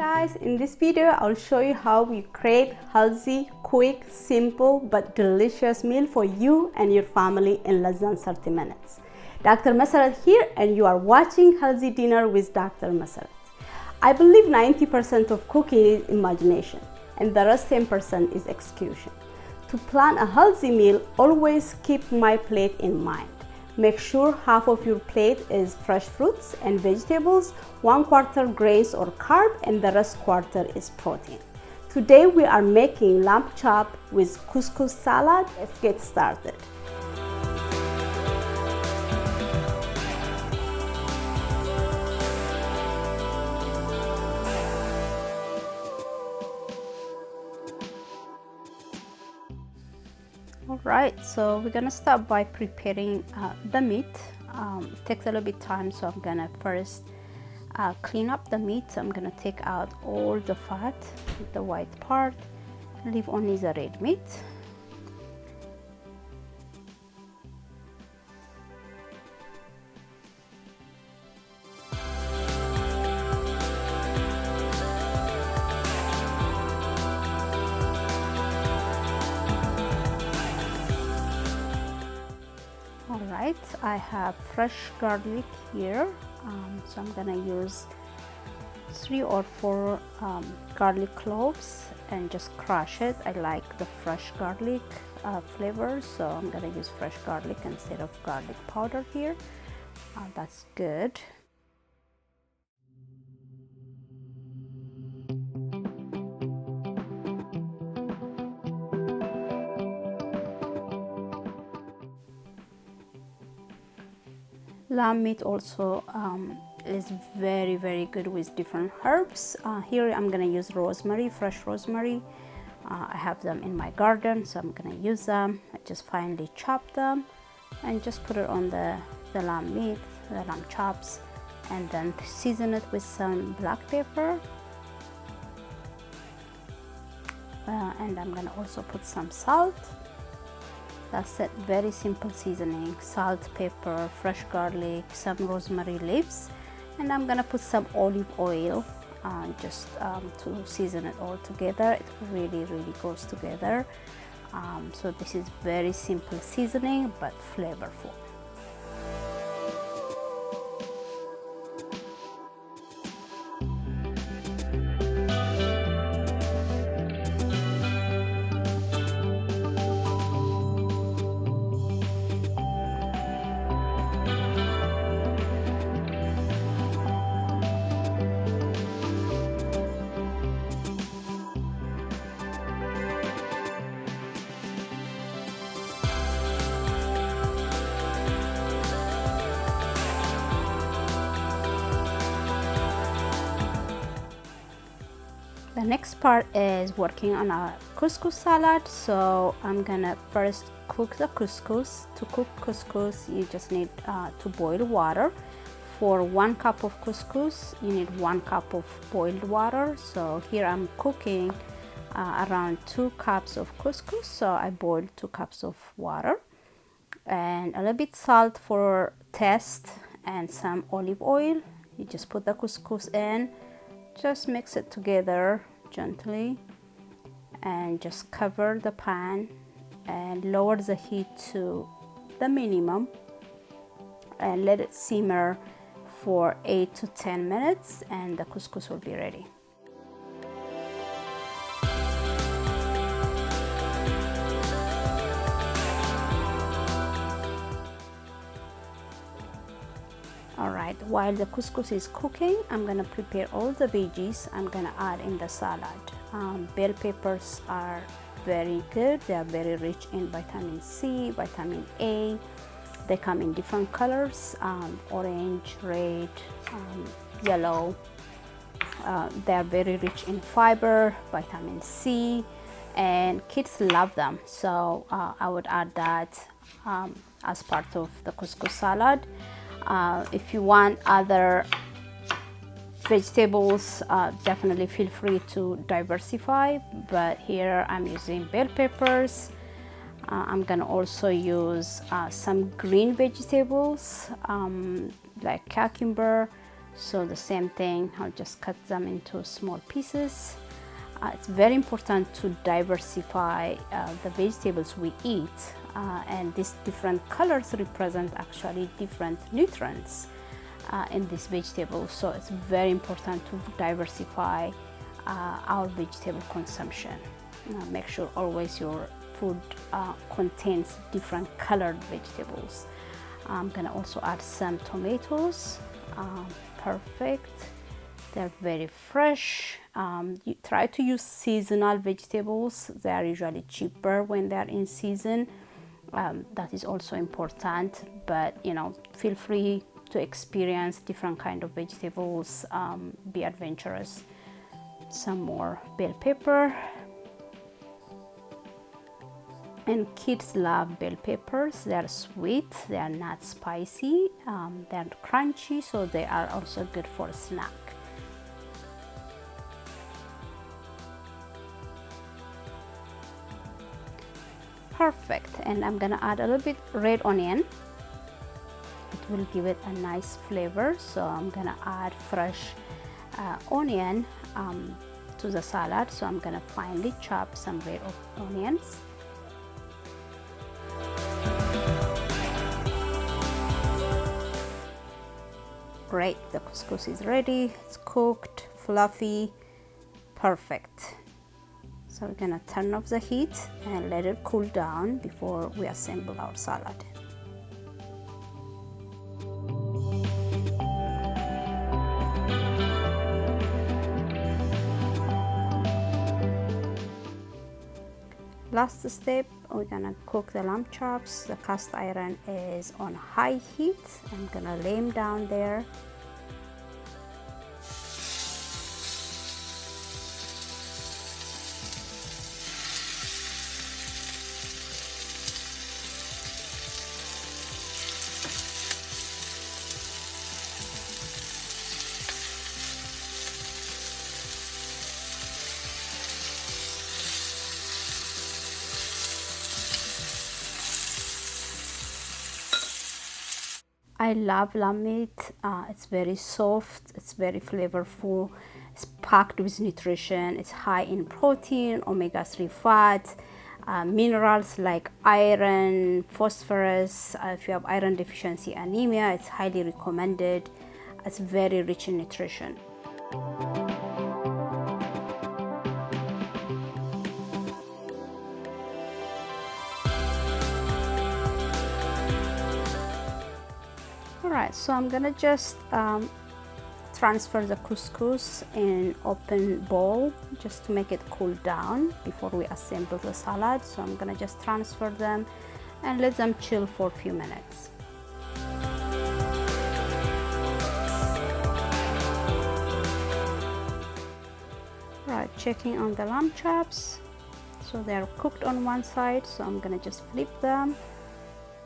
guys, in this video I'll show you how you create healthy, quick, simple but delicious meal for you and your family in less than 30 minutes. Dr. Meseret here, and you are watching Healthy Dinner with Dr. Meseret. I believe 90% of cooking is imagination and the rest 10% is execution. To plan a healthy meal, always keep my plate in mind. Make sure half of your plate is fresh fruits and vegetables, 1/4 grains or carb, and the rest quarter is protein. Today we are making lamb chop with couscous salad. Let's get started. Alright, so we're gonna start by preparing the meat. It takes a little bit time, so I'm gonna first clean up the meat. So I'm gonna take out all the fat, the white part, leave only the red meat. Alright, I have fresh garlic here, so I'm gonna use 3 or 4 garlic cloves and just crush it. I like the fresh garlic flavor, so I'm gonna use fresh garlic instead of garlic powder here. That's good. Lamb meat also is very good with different herbs. Here I'm gonna use rosemary, fresh rosemary. I have them in my garden, so I'm gonna use them. I just finely chop them and just put it on the lamb meat, the lamb chops, and then season it with some black pepper. And I'm gonna also put some salt. That's it, very simple seasoning: salt, pepper, fresh garlic, some rosemary leaves, and I'm gonna put some olive oil just to season it all together. It really goes together. So this is very simple seasoning but flavorful. The next part is working on our couscous salad. So I'm gonna first cook the couscous. To cook couscous, you just need to boil water. For 1 cup of couscous, you need 1 cup of boiled water. So here I'm cooking around 2 cups of couscous. So I boiled 2 cups of water, and a little bit salt for taste, and some olive oil. You just put the couscous in. Just mix it together gently and just cover the pan and lower the heat to the minimum and let it simmer for 8 to 10 minutes, and the couscous will be ready. Alright, while the couscous is cooking, I'm gonna prepare all the veggies I'm gonna add in the salad. Bell peppers are very good. They are very rich in vitamin C, vitamin A. They come in different colors, orange, red, yellow. They are very rich in fiber, vitamin C, and kids love them. So I would add that as part of the couscous salad. If you want other vegetables, definitely feel free to diversify, but here I'm using bell peppers. I'm gonna also use some green vegetables like cucumber, So the same thing, I'll just cut them into small pieces. It's very important to diversify the vegetables we eat, and these different colors represent actually different nutrients in these vegetables. So it's very important to diversify our vegetable consumption. Make sure always your food contains different colored vegetables. I'm gonna also add some tomatoes. Perfect. They're very fresh. You try to use seasonal vegetables. They are usually cheaper when they're in season. That is also important, but feel free to experience different kind of vegetables. Be adventurous. Some more bell pepper. And kids love bell peppers. They are sweet, they are not spicy, they are crunchy, so they are also good for a snack. Perfect. And I'm gonna add a little bit red onion. It will give it a nice flavor, so I'm gonna add fresh onion to the salad. So I'm gonna finely chop some red onions. Great, the couscous is ready. It's cooked, fluffy, perfect. So we're gonna turn off the heat and let it cool down before we assemble our salad. Last step, we're gonna cook the lamb chops. The cast iron is on high heat. I'm gonna lay them down there. I love lamb meat. It's very soft, it's very flavorful, it's packed with nutrition, it's high in protein, omega-3 fat, minerals like iron, phosphorus. If you have iron deficiency anemia, it's highly recommended. It's very rich in nutrition. Alright, so I'm gonna just transfer the couscous in open bowl just to make it cool down before we assemble the salad. So I'm gonna just transfer them and let them chill for a few minutes. Right, checking on the lamb chops. So they're cooked on one side, so I'm gonna just flip them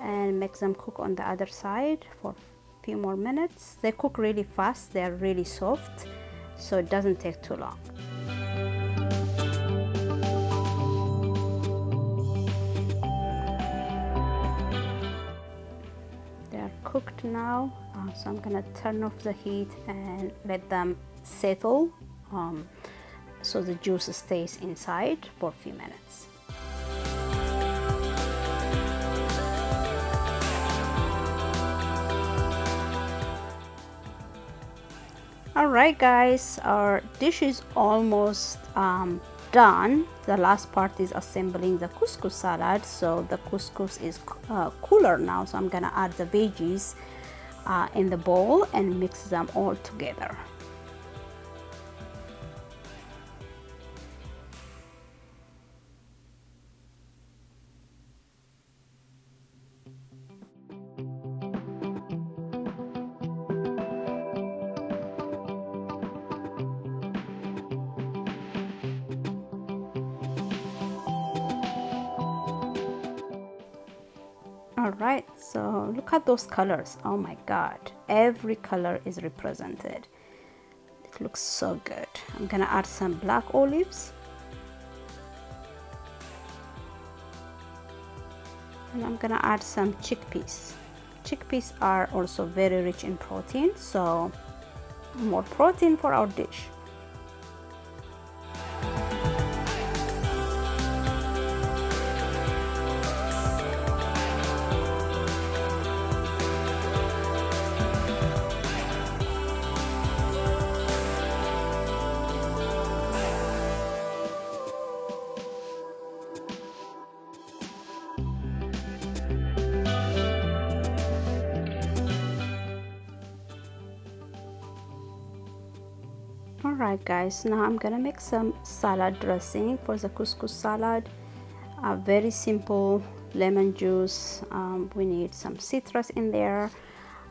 and make them cook on the other side for a few more minutes. They cook really fast, they're really soft, so it doesn't take too long. They're cooked now, so I'm gonna turn off the heat and let them settle so the juice stays inside for a few minutes. Alright guys, our dish is almost done. The last part is assembling the couscous salad. So the couscous is cooler now, so I'm gonna add the veggies in the bowl and mix them all together. Alright, so look at those colors. Oh my god, every color is represented. It looks so good. I'm gonna add some black olives. And I'm gonna add some chickpeas. Chickpeas are also very rich in protein, so more protein for our dish. Alright guys, now I'm gonna make some salad dressing for the couscous salad. Very simple. Lemon juice, we need some citrus in there.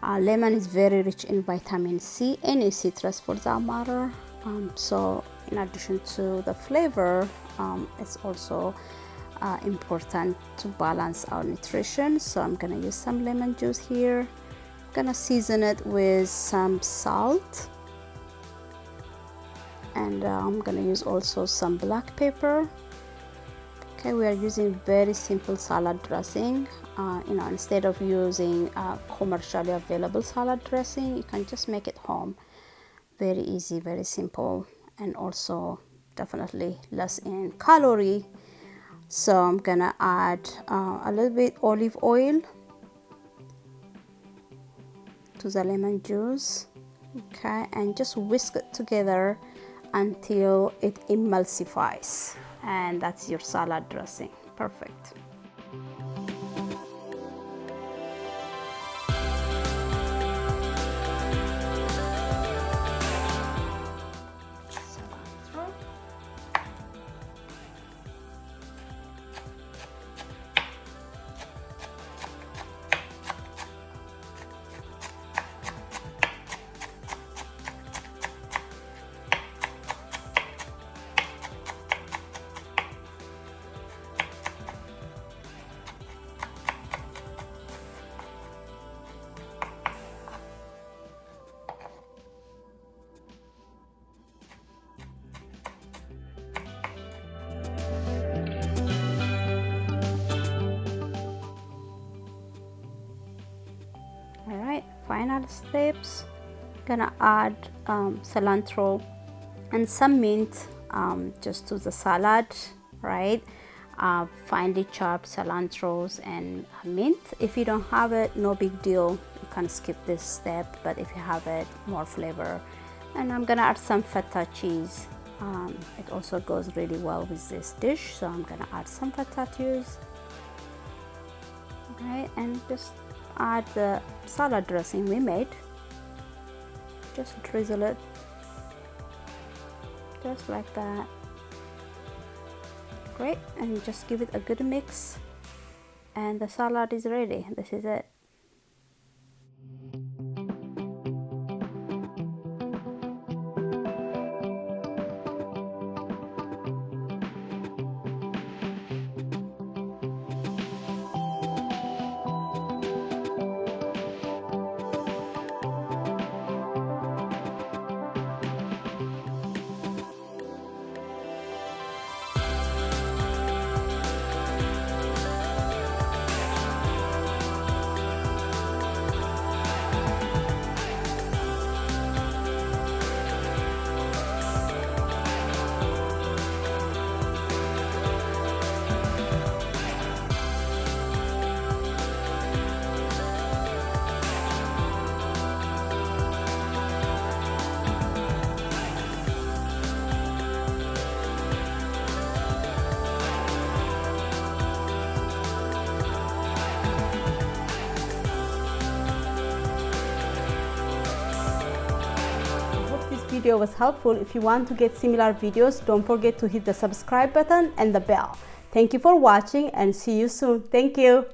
Lemon is very rich in vitamin C, any citrus for that matter. So in addition to the flavor, it's also important to balance our nutrition. So I'm gonna use some lemon juice here. I'm gonna season it with some salt, and I'm gonna use also some black pepper. Okay, we are using very simple salad dressing. Instead of using commercially available salad dressing, you can just make it home. Very easy, very simple, and also definitely less in calorie. So I'm gonna add a little bit olive oil to the lemon juice. Okay, and just whisk it together until it emulsifies, and that's your salad dressing. Perfect. Alright, final steps. Gonna add cilantro and some mint just to the salad, right? Finely chopped cilantros and mint. If you don't have it, no big deal, you can skip this step, but if you have it, more flavor. And I'm gonna add some feta cheese. It also goes really well with this dish, so I'm gonna add some feta cheese. Right, and just add the salad dressing we made. Just drizzle it just like that. Great, and just give it a good mix, and the salad is ready. This is it. Video was helpful. If you want to get similar videos, don't forget to hit the subscribe button and the bell. Thank you for watching, and see you soon. Thank you.